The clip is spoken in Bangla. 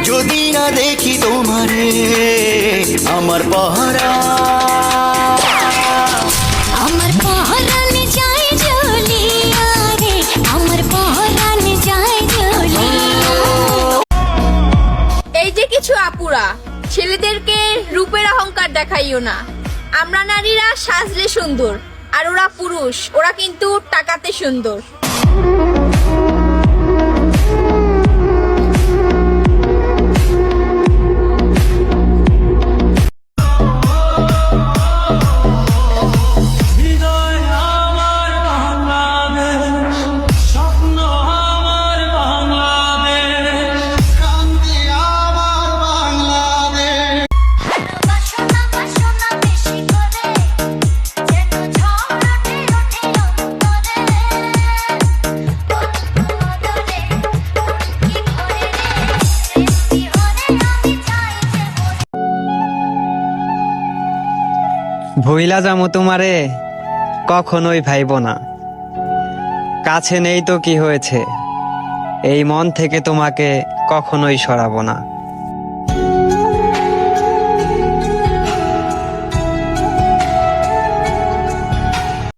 যদি না দেখি তোমারে আমার পাহারা, আমার পহরানে যায় জ্বলিয়া রে, আমার পহরানে যায় জ্বলিয়া। এই যে কিছু আপুরা, ছেলেদেরকে রূপের অহংকার দেখাইও না। আমরা নারীরা সাজলে সুন্দর, আর ওরা পুরুষ, ওরা কিন্তু টাকাতে সুন্দর। ভইলা যামু তোমারে কখনোই ভাইব না, কাছে নেই তো কি হয়েছে, এই মন থেকে তোমাকে কখনোই সরাবো না।